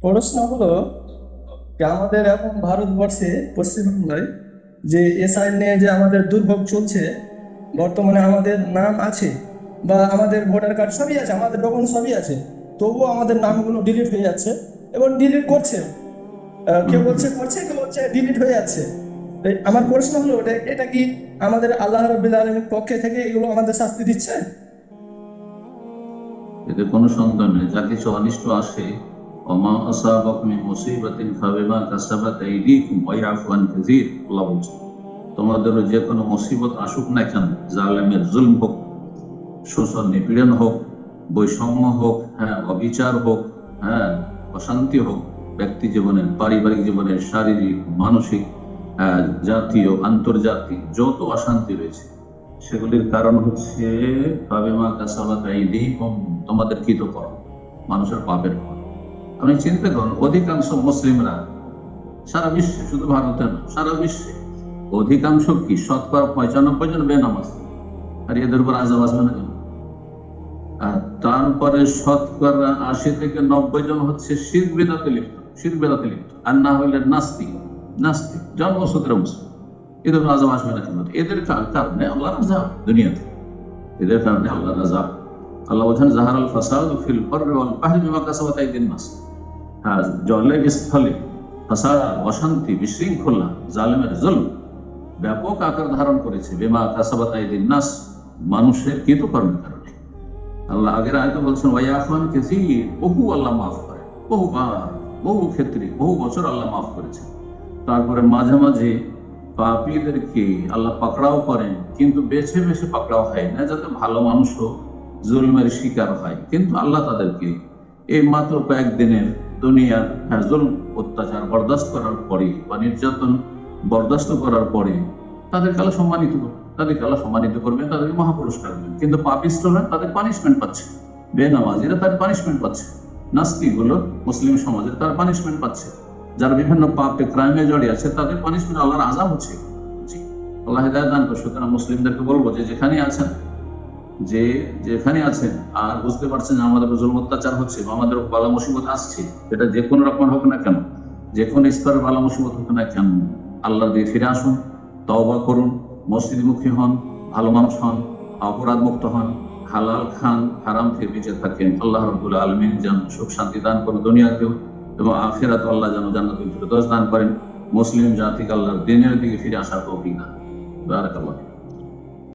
প্রশ্ন হলো যে আমাদের এখন ভারতবর্ষে পশ্চিমবাংলায় যে এসআই নিয়ে যে আমাদের দুর্ভোগ চলছে, বর্তমানে আমাদের নাম আছে বা আমাদের ভোটার কার্ড সবই আছে, আমাদের ডকুমেন্ট সবই আছে, তবুও আমাদের নামগুলো ডিলিট হয়ে যাচ্ছে এবং ডিলিট করছে। কেউ বলছে করছে, কেউ বলছে ডিলিট হয়ে যাচ্ছে। তো আমার প্রশ্ন হলো এটা কি আমাদের আল্লাহ রাব্বুল আলামিনের পক্ষে থেকে এগুলো আমাদের শাস্তি দিচ্ছে? এতে কোনো সন্দেহ নেই, যা কিছু অনিষ্ট আসে, ওমা আসাবাকুম মিন মুসিবাতিন ফাবিমা কাসাবাত আইদিকুম ওয়া ইয়াফু আন কাসীর, আল্লাহ বলছেন তোমাদের যে কোনো মুসিবত আসুক না কেন, জালেমের জুলম হোক, শোষণ নিপীড়ন হোক, বৈষম্য হোক, হ্যাঁ, অবিচার হোক, হ্যাঁ, অশান্তি হোক, ব্যক্তি জীবনের, পারিবারিক জীবনের, শারীরিক, মানসিক, জাতীয়, আন্তর্জাতিক যত অশান্তি রয়েছে, সেগুলির কারণ হচ্ছে ফাবিমা কাসাবাত আইদিকুম, তোমাদের কৃতকর্ম, মানুষের পাপের ফল। আপনি চিন্তা করুন, অধিকাংশ মুসলিমরা সারা বিশ্বে, শুধু ভারতে না, সারা বিশ্বে অধিকাংশ কি, শতকরা 95 জন বেনামাজ। আর এদের উপর আযাব আসবে না কেন? আর তারপরে শতকরা 80 থেকে 90 জন হচ্ছে শিরক বিদআতে লিপ্ত, শিরক বিদআতে লিপ্ত, আর না হইলে নাস্তিক, নাস্তিক জন্মসূত্রে মুসলিম। এদের উপর আযাব আসবে না কেন? এদের কারণে আল্লাহর আযাব দুনিয়াতে, এদের কারণে আল্লাহর আযাব। আল্লাহ বলেন যাহারাল ফাসাদু ফিল বাররি ওয়াল বাহরি বিমা কাসাবাত আইদিন নাস। হ্যাঁ, জলে স্থলে ফাসাদ, অশান্তি, বিশৃঙ্খলা, জালেমের জুলম ব্যাপক আকার ধারণ করেছে বিমা কাসাবাত আইদিন নাস, মানুষের কৃতকর্মের কারণে। আল্লাহ আগের আয়াতে বলছেন ওয়াইয়াফান কাসীর, বহু আল্লাহ মাফ করে, বহুবার, বহু ক্ষেত্রে, বহু বছর আল্লাহ মাফ করেছে। তারপরে মাঝে মাঝে পাপীদেরকে আল্লাহ পাকড়াও করেন, কিন্তু বেছে বেছে পাকড়াও হয় না, যাতে ভালো মানুষও জুলমের শিকার হয়। কিন্তু আল্লাহ তাদেরকে এই মাত্র কয়েকদিনের দুনিয়ার জুলম অত্যাচার বরদাস্ত করার পরে বা নির্যাতন বরদাস্ত করার পরে তাদেরকে আল্লাহ সম্মানিত করবে, তাদেরকে আল্লাহ সম্মানিত করবেন, তাদেরকে মহাপুরস্কার দেবেন। কিন্তু পাপিষ্ঠরা তাদের পানিশমেন্ট পাচ্ছে, বেনামাজিরা তার পানিশমেন্ট পাচ্ছে, নাস্তিক হলো মুসলিম সমাজের তার পানিশমেন্ট পাচ্ছে, যারা বিভিন্ন পাপে ক্রাইমে জড়িয়ে আছে তাদের পানিশমেন্ট, আল্লাহর আযাব হচ্ছে। জি, আল্লাহ হিদায়াত দান করে। সুতরাং মুসলিমদেরকে বলবো যে যেখানে আছেন, যে যেখানে আছেন আর বুঝতে পারছেন যে আমাদের জুলম অত্যাচার হচ্ছে বা আমাদের বালা মুসিবত আসছে, এটা যে কোনো রকম হোক না কেন, যে কোনো স্তরের বালা মুসিবত হোক না কেন, আল্লাহর দিকে ফিরে আসুন, তওবা করুন, মসজিদমুখী হন, ভালো মানুষ হন, অপরাধ মুক্ত হন, হালাল খান, হারাম থেকে বেঁচে থাকেন। আল্লাহ রাব্বুল আলামিন যেন সুখ শান্তি দান করেন দুনিয়াতেও, এবং আখিরাতে আল্লাহ যেন জান্নাতুল ফিরদৌস দান করেন। মুসলিম জাতিকে আল্লাহর দ্বীনের দিকে ফিরে আসার তৌফিক দান। বারাকাল্লাহ।